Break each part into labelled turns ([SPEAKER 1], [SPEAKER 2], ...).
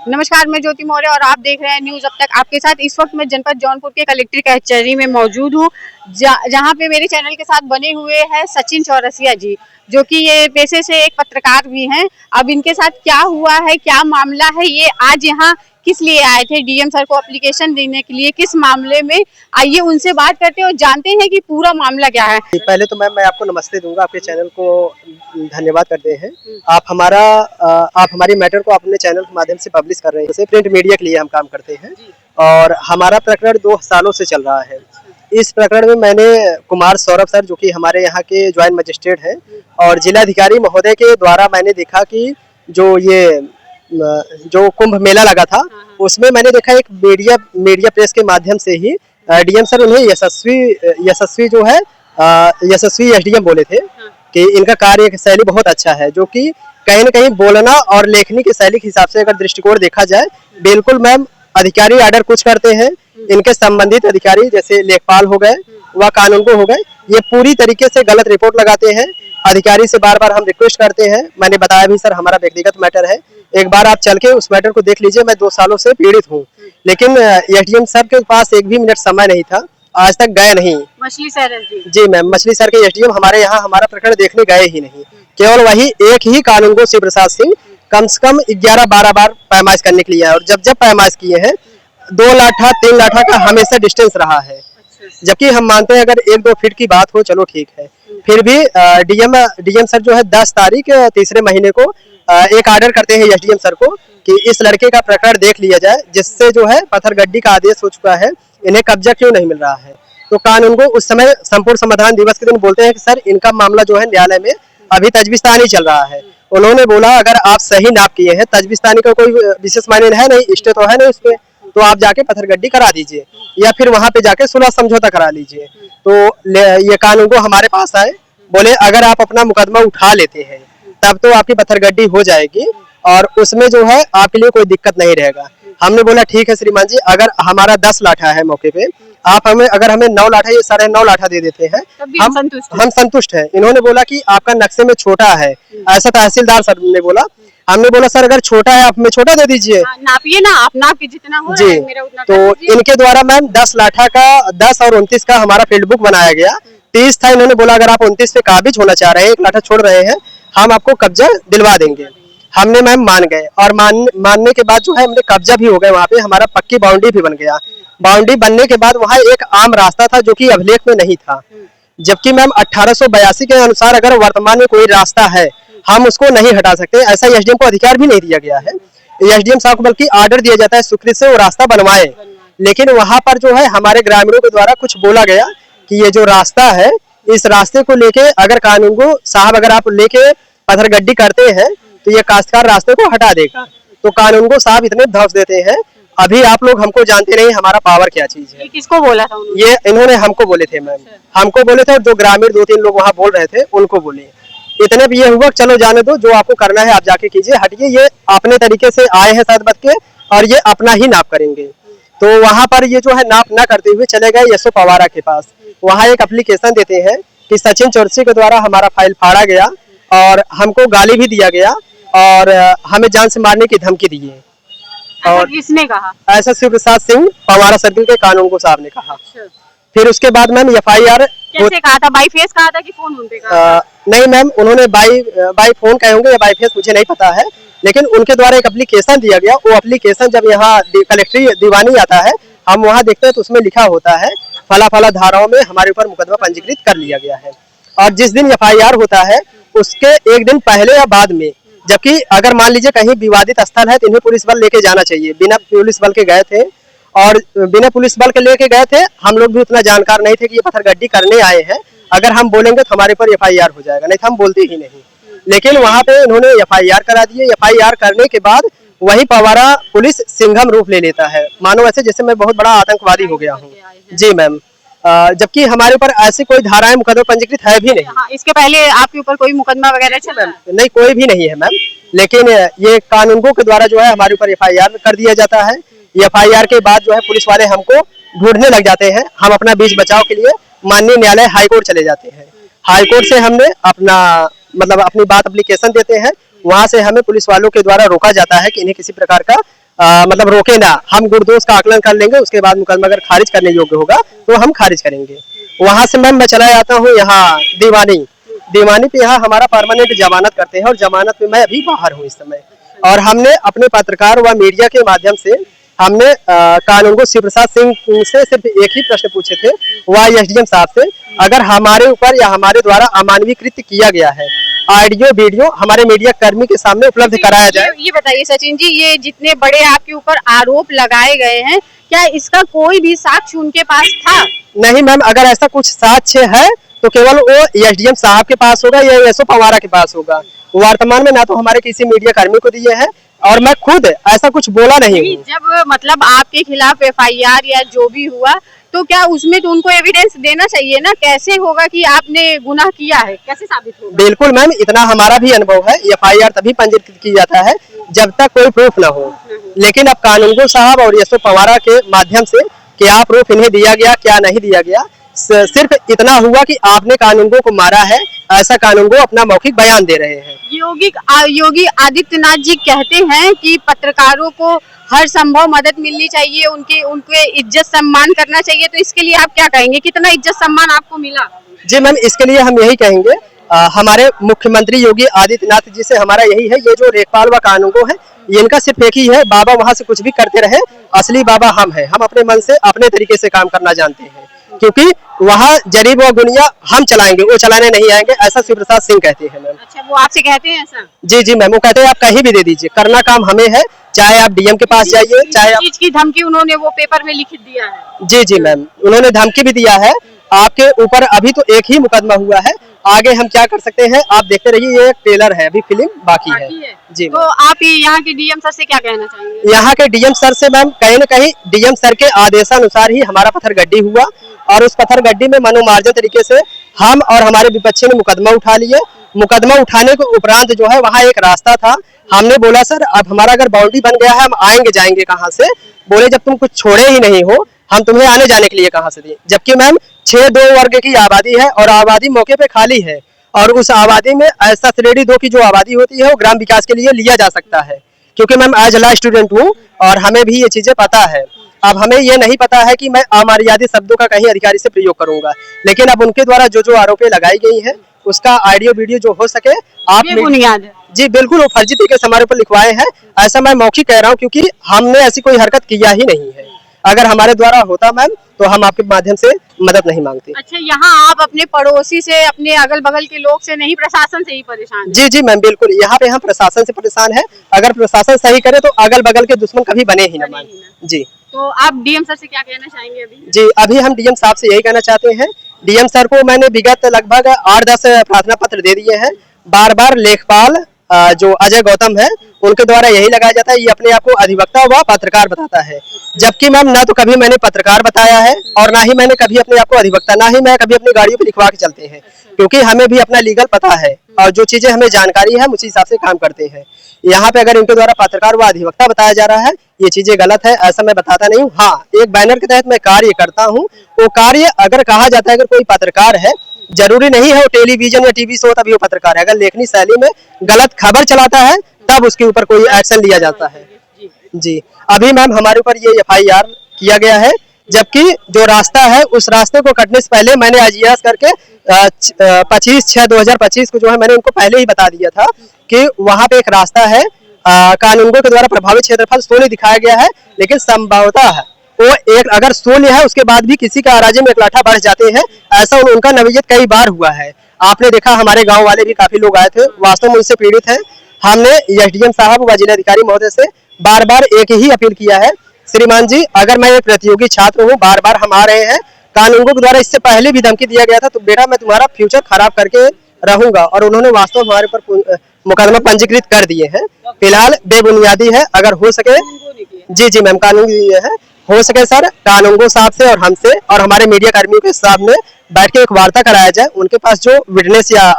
[SPEAKER 1] नमस्कार, मैं ज्योति मौर्य और आप देख रहे हैं न्यूज अब तक। आपके साथ इस वक्त मैं जनपद जौनपुर के कलेक्टर कचहरी में मौजूद हूँ, जहाँ पे मेरे चैनल के साथ बने हुए हैं सचिन चौरसिया जी, जो कि ये पेशे से एक पत्रकार भी हैं। अब इनके साथ क्या हुआ है, क्या मामला है, ये आज यहाँ किस लिए आए थे, डीएम सर को एप्लीकेशन देने के लिए, किस मामले में, आइए उनसे बात करते हैं और जानते हैं कि पूरा मामला क्या है।
[SPEAKER 2] पहले तो मैम मैं आपको नमस्ते दूंगा, आपके चैनल को धन्यवाद करते हैं। आप हमारी मैटर को अपने चैनल के माध्यम से पब्लिश कर रहे हैं। जैसे प्रिंट मीडिया के लिए हम काम करते हैं और हमारा प्रकरण 2 सालों से चल रहा है। इस प्रकरण में मैंने कुमार सौरभ सर, जो कि हमारे यहाँ के ज्वाइंट मजिस्ट्रेट हैं, और जिलाधिकारी महोदय के द्वारा मैंने देखा कि जो कुंभ मेला लगा था उसमें मैंने देखा एक मीडिया प्रेस के माध्यम से ही डीएम सर उन्हें यशस्वी एसडीएम बोले थे कि इनका कार्य शैली बहुत अच्छा है, जो कि कहीं न कहीं बोलना और लेखनी की शैली के हिसाब से अगर दृष्टिकोण देखा जाए, बिल्कुल मैम अधिकारी आर्डर कुछ करते हैं, इनके संबंधित अधिकारी जैसे लेखपाल हो गए व कानून को हो गए, ये पूरी तरीके से गलत रिपोर्ट लगाते हैं। अधिकारी से बार बार हम रिक्वेस्ट करते हैं, मैंने बताया भी सर हमारा व्यक्तिगत मैटर है, एक बार आप चल के उस मैटर को देख लीजिए। मैं 2 सालों से पीड़ित हूँ, लेकिन एसडीएम सर के पास एक भी मिनट समय नहीं था, आज तक गए नहीं।
[SPEAKER 1] मछली सर
[SPEAKER 2] जी मैम, मछली सर के एसडीएम हमारे यहाँ हमारा प्रकरण देखने गए ही नहीं। केवल वही एक ही कानून को शिव प्रसाद सिंह कम से कम 11-12 बार पैमाइश करने के लिए है, और जब पैमाइश किए हैं 2 लाठा 3 लाठा का हमेशा डिस्टेंस रहा है। जबकि हम मानते हैं अगर 1-2 फीट की बात हो चलो ठीक है, फिर भी डीएम सर जो है 10 तारीख 3रे महीने को एक आर्डर करते हैं एसडीएम सर को कि इस लड़के का प्रकरण देख लिया जाए, जिससे जो है पत्थरगड्डी का आदेश हो चुका है, इन्हें कब्जा क्यों नहीं मिल रहा है। तो कानून को उस समय संपूर्ण समाधान दिवस के दिन बोलते हैं कि सर इनका मामला जो है न्यायालय में अभी तजबीस्तानी चल रहा है। उन्होंने बोला अगर आप सही नाप किए हैं, तजबीस्तानी का कोई विशेष मायने है नहीं, स्टे तो है नहीं उसपे, तो आप जाके पत्थरगड्डी करा दीजिए या फिर वहां पे जाके सुलह समझौता करा लीजिए। तो ये कानून को हमारे पास आए, बोले अगर आप अपना मुकदमा उठा लेते हैं तब तो आपकी पत्थरगड्डी हो जाएगी और उसमें जो है आपके लिए कोई दिक्कत नहीं रहेगा। हमने बोला ठीक है श्रीमान जी, अगर हमारा 10 लाठा है मौके पे, आप अगर हमें 9 लाठा या 9.5 लाठा दे देते हैं, हम संतुष्ट हैं। इन्होंने बोला कि आपका नक्शे में छोटा है, ऐसा तहसीलदार सर ने बोला। हमने बोला सर अगर छोटा है आप हमें छोटा दे दीजिए,
[SPEAKER 1] नापिए ना, आप नापिए जितना हो
[SPEAKER 2] जी।
[SPEAKER 1] मेरा उतना
[SPEAKER 2] तो इनके द्वारा मैम 10 लाठा का 10 और 29 का हमारा फील्ड बुक बनाया गया। 30 था, इन्होंने बोला अगर आप 29 पे काबिज होना चाह रहे हैं, 1 लाठा छोड़ रहे हैं, हम आपको कब्जा दिलवा देंगे। हमने मैम मान गए और मानने के बाद जो है हमने कब्जा भी हो गया, वहाँ पे हमारा पक्की बाउंड्री भी बन गया। बाउंड्री बनने के बाद वहाँ एक आम रास्ता था जो कि अभिलेख में नहीं था, जबकि मैम 1882 के अनुसार अगर वर्तमान में कोई रास्ता है हम उसको नहीं हटा सकते, ऐसा एसडीएम को अधिकार भी नहीं दिया गया है। एसडीएम साहब को बल्कि आर्डर दिया जाता है स्वीकृत से वो रास्ता बनवाए, लेकिन वहाँ पर जो है हमारे ग्रामीणों के द्वारा कुछ बोला गया कि ये जो रास्ता है, इस रास्ते को लेके अगर कानून को साहब अगर आप लेके पत्थरगड्डी करते हैं तो ये काश्तकार रास्ते को हटा देगा। तो कानून को साहब इतने धौंस देते हैं, अभी आप लोग हमको जानते नहीं हमारा पावर क्या चीज है।
[SPEAKER 1] किसको बोला था उन्होंने?
[SPEAKER 2] ये इन्होंने हमको बोले थे मैम, हमको बोले थे और जो ग्रामीण 2-3 लोग वहाँ बोल रहे थे उनको बोले। इतने भी ये हुआ चलो जाने दो, जो आपको करना है आप जाके कीजिए, हटिए। ये अपने तरीके से आए हैं साथ बच के और ये अपना ही नाप करेंगे। तो वहाँ पर ये जो है नाप ना करते हुए चले गए यशो पवारा के पास। वहाँ एक एप्लीकेशन देते हैं कि सचिन चौरसिया के द्वारा हमारा फाइल फाड़ा गया और हमको गाली भी दिया गया और हमें जान से मारने की धमकी दी है।
[SPEAKER 1] और किसने कहा? ऐसा
[SPEAKER 2] शिव प्रसाद सिंह पवारा सर्किल के कानून को साहब ने कहा। फिर उसके बाद मैम FIR
[SPEAKER 1] कैसे कहा था? बाई फेस कहा था कि फोन उनपे कहा?
[SPEAKER 2] नहीं मैम, उन्होंने बाई फोन कहे होंगे या बाई फेस मुझे नहीं पता है, लेकिन उनके द्वारा एक एप्लीकेशन दिया गया। वो एप्लीकेशन जब यहाँ कलेक्ट्री दीवानी आता है, हम वहाँ देखते हैं तो उसमें लिखा होता है फला धाराओं में हमारे ऊपर मुकदमा पंजीकृत कर लिया गया है। और जिस दिन FIR होता है उसके एक दिन पहले या बाद में, जबकि अगर मान लीजिए कहीं विवादित स्थल है तो इन्हें पुलिस बल लेके जाना चाहिए। बिना पुलिस बल के गए थे और बिना पुलिस बल के लेके गए थे, हम लोग भी उतना जानकार नहीं थे कि ये पत्थरगड्डी करने आए हैं। अगर हम बोलेंगे तो हमारे पर FIR हो जाएगा, नहीं तो हम बोलते ही नहीं। लेकिन वहाँ पे इन्होंने FIR करा दिए। FIR करने के बाद वही पवारा पुलिस सिंघम रूप ले लेता है, मानो ऐसे जैसे मैं बहुत बड़ा आतंकवादी हो गया हूँ। जी मैम, जबकि हमारे ऊपर ऐसी कोई धाराएं मुकदमा पंजीकृत है भी नहीं।
[SPEAKER 1] हाँ, इसके पहले आपके ऊपर कोई मुकदमा वगैरह चल रहा है?
[SPEAKER 2] नहीं, कोई भी नहीं है मैम, लेकिन ये कानूनों के द्वारा जो है हमारे ऊपर FIR कर दिया जाता है। FIR के बाद जो है पुलिस वाले हमको ढूंढने लग जाते हैं। हम अपना बीच बचाव के लिए माननीय न्यायालय हाईकोर्ट चले जाते हैं। हाईकोर्ट से हमने अपनी बात एप्लीकेशन देते हैं, वहां से हमें पुलिस वालों के द्वारा रोका जाता है कि इन्हें किसी प्रकार का मतलब रोके ना, हम गुण-दोष का आकलन कर लेंगे, उसके बाद मुकदमा अगर खारिज करने योग्य होगा तो हम खारिज करेंगे। वहाँ से मैम मैं चला जाता हूँ यहाँ दीवानी पे यहाँ हमारा परमानेंट जमानत करते हैं और जमानत में मैं अभी बाहर हूँ इस समय। और हमने अपने पत्रकार व मीडिया के माध्यम से हमने कानूनगो शिव प्रसाद सिंह से सिर्फ एक ही प्रश्न पूछे थे, वह एसडीएम साहब से, अगर हमारे ऊपर या हमारे द्वारा अमानवीय कृत्य किया गया है, ऑडियो वीडियो हमारे मीडिया कर्मी के सामने उपलब्ध कराया जाए।
[SPEAKER 1] ये बताइए सचिन जी, ये जितने बड़े आपके ऊपर आरोप लगाए गए हैं, क्या इसका कोई भी साक्ष्य उनके पास था?
[SPEAKER 2] नहीं मैम, अगर ऐसा कुछ साक्ष्य है तो केवल वो एसडीएम साहब के पास होगा या एसओ पवारा के पास होगा। वर्तमान में ना तो हमारे किसी मीडिया कर्मी को दिए हैं और मैं खुद ऐसा कुछ बोला नहीं हूँ।
[SPEAKER 1] जब मतलब आपके खिलाफ एफआईआर या जो भी हुआ तो क्या उसमें तो उनको एविडेंस देना चाहिए ना? कैसे होगा कि आपने गुनाह किया है, कैसे साबित होगा?
[SPEAKER 2] बिल्कुल मैम, इतना हमारा भी अनुभव है, एफआईआर तभी पंजीकृत की जाता है जब तक कोई प्रूफ न हो। लेकिन अब कानूनगो साहब और एसओ पवारा के माध्यम से क्या प्रूफ इन्हें दिया गया क्या नहीं दिया गया, सिर्फ इतना हुआ कि आपने कानूनगो को मारा है, ऐसा कानूनगो अपना मौखिक बयान दे रहे हैं।
[SPEAKER 1] योगी आदित्यनाथ जी कहते हैं कि पत्रकारों को हर संभव मदद मिलनी चाहिए, उनके इज्जत सम्मान करना चाहिए, तो इसके लिए आप क्या कहेंगे? कितना इज्जत सम्मान आपको मिला?
[SPEAKER 2] जी मैम, इसके लिए हम यही कहेंगे, हमारे मुख्यमंत्री योगी आदित्यनाथ जी से हमारा यही है, ये जो लेखपाल व कानूनगो है इनका सिर्फ एक ही है, बाबा वहाँ से कुछ भी करते रहे, असली बाबा हम हैं। हम अपने मन से अपने तरीके से काम करना जानते हैं, क्योंकि वहाँ जरीब व गुनिया हम चलाएंगे, वो चलाने नहीं आएंगे, ऐसा शिव प्रसाद सिंह कहते हैं मैम।
[SPEAKER 1] अच्छा, वो आपसे कहते हैं ऐसा?
[SPEAKER 2] जी मैम, वो कहते हैं आप कहीं भी दे दीजिए, करना काम हमें है, चाहे आप डीएम के पास जाइए, चाहे आप...
[SPEAKER 1] चीज की धमकी उन्होंने वो पेपर में लिख दिया है?
[SPEAKER 2] जी मैम, उन्होंने धमकी भी दिया है। आपके ऊपर अभी तो एक ही मुकदमा हुआ है, आगे हम क्या कर सकते हैं आप देखते रहिए, ये एक ट्रेलर है, अभी फिल्म बाकी है। जी,
[SPEAKER 1] तो आप यहाँ के डीएम सर से क्या कहना चाहेंगे?
[SPEAKER 2] यहाँ के डीएम सर से मैम कहीं न कहीं डीएम सर के आदेशानुसार ही हमारा पत्थरगड्डी हुआ और उस पत्थरगड्डी में मनोमार्जन तरीके से हम और हमारे विपक्षी ने मुकदमा उठा लिए। मुकदमा उठाने के उपरांत जो है वहाँ एक रास्ता था, हमने बोला सर अब हमारा अगर बाउंड्री बन गया है हम आएंगे जाएंगे कहाँ से? बोले जब तुम कुछ छोड़े ही नहीं हो हम तुम्हें आने जाने के लिए कहाँ से दें? जबकि मैम 6-2 वर्ग की आबादी है और आबादी मौके पे खाली है और उस आबादी में ऐसा श्रेणी 2 की जो आबादी होती है वो ग्राम विकास के लिए लिया जा सकता है, क्योंकि मैम एज लॉ स्टूडेंट हूँ और हमें भी ये चीजें पता है। अब हमें ये नहीं पता है कि मैं अमर्यादित शब्दों का कहीं अधिकारी से प्रयोग करूंगा, लेकिन अब उनके द्वारा जो आरोपें लगाई गई है उसका ऑडियो वीडियो जो हो सके आप
[SPEAKER 1] बुनियाद है।
[SPEAKER 2] जी बिल्कुल, वो फर्जी तरीके से हमारे ऊपर लिखवाए हैं, ऐसा मैं मौखिक कह रहा हूँ, क्योंकि हमने ऐसी कोई हरकत किया ही नहीं है। अगर हमारे द्वारा होता मैम तो हम आपके माध्यम से मदद नहीं मांगते।
[SPEAKER 1] अच्छा, यहाँ आप अपने पड़ोसी से, अपने अगल बगल के लोग से नहीं, प्रशासन से ही परेशान हैं?
[SPEAKER 2] जी मैम बिल्कुल, यहाँ पे हम प्रशासन से परेशान है। अगर प्रशासन सही करे तो अगल बगल के दुश्मन कभी बने ही ना मैम। जी,
[SPEAKER 1] तो आप डीएम सर से क्या कहना चाहेंगे अभी?
[SPEAKER 2] जी, अभी हम डीएम साहब से यही कहना चाहते हैं, डीएम सर को मैंने विगत लगभग 8-10 प्रार्थना पत्र दे दिए हैं। बार लेखपाल जो अजय गौतम है उनके द्वारा यही लगाया जाता है, ये अपने आप को अधिवक्ता व पत्रकार बताता है, जबकि मैम ना तो कभी मैंने पत्रकार बताया है और ना ही मैंने कभी अपने आप को अधिवक्ता, ना ही मैं कभी अपनी गाड़ियों पे लिखवा के चलते हैं, क्योंकि हमें भी अपना लीगल पता है और जो चीजें हमें जानकारी है उसी हिसाब से काम करते हैं। यहाँ पे अगर इनके द्वारा पत्रकार व अधिवक्ता बताया जा रहा है, ये चीजें गलत है, ऐसा मैं बताता नहीं हूँ। हाँ, एक बैनर के तहत मैं कार्य करता हूँ, वो कार्य अगर कहा जाता है अगर कोई पत्रकार है, जरूरी नहीं है वो टेलीविजन या टीवी शो तभी वो पत्रकार है। अगर लेखनी शैली में गलत खबर चलाता है तब उसके ऊपर कोई एक्शन लिया जाता है। जी, अभी मैम हमारे ऊपर ये एफआईआर किया गया है, जबकि जो रास्ता है उस रास्ते को कटने से पहले मैंने अजियास करके 25/6/2025 को जो है मैंने उनको पहले ही बता दिया था कि वहाँ पे एक रास्ता है, कानूनगो के द्वारा प्रभावित क्षेत्रफल शून्य दिखाया गया है, लेकिन संभवतः वो एक अगर शून्य है उसके बाद भी किसी का अराजी में एक लाठा बढ़ जाते हैं, ऐसा उनका नवीयत कई बार हुआ है। आपने देखा हमारे गांव वाले भी काफी लोग आए थे, वास्तव में उनसे पीड़ित हैं। हमने एसडीएम साहब व जिलाधिकारी महोदय से बार एक ही अपील किया है, श्रीमान जी अगर मैं एक प्रतियोगी छात्र हूँ, बार हम आ रहे हैं, कानूनगो के द्वारा इससे पहले भी धमकी दिया गया था, तो बेटा मैं तुम्हारा फ्यूचर खराब करके रहूंगा, और उन्होंने वास्तव में हमारे पर मुकदमा पंजीकृत कर दिए हैं। फिलहाल बेबुनियादी है, अगर हो सके जी मैम कानून है, हो सके सर कानूनगो साहब से और हमसे और हमारे मीडिया कर्मियों के सामने बैठ के एक वार्ता कराया जाए, उनके पास जो विटनेस या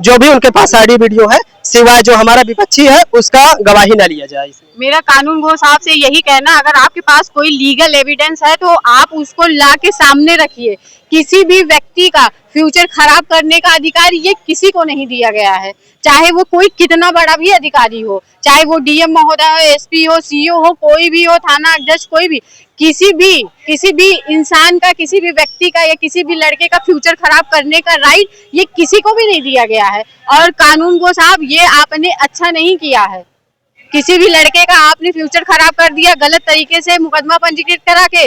[SPEAKER 2] जो भी उनके पास ऑडियो वीडियो है सिवाय जो हमारा विपक्षी है उसका गवाही न लिया जाए।
[SPEAKER 1] मेरा कानून गो साहब से यही कहना, अगर आपके पास कोई लीगल एविडेंस है तो आप उसको ला के सामने रखिए। किसी भी व्यक्ति का फ्यूचर खराब करने का अधिकार ये किसी को नहीं दिया गया है, चाहे वो कोई कितना बड़ा भी अधिकारी हो, चाहे वो डीएम महोदय हो, एसपी हो, सीओ हो, कोई भी हो, थाना अध्यक्ष, कोई भी, किसी भी इंसान का, किसी भी व्यक्ति का या किसी भी लड़के का फ्यूचर खराब करने का राइट ये किसी को भी नहीं दिया गया है। और कानून गो साहब ये आपने अच्छा नहीं किया है, किसी भी लड़के का आपने फ्यूचर खराब कर दिया गलत तरीके से मुकदमा पंजीकृत करा के।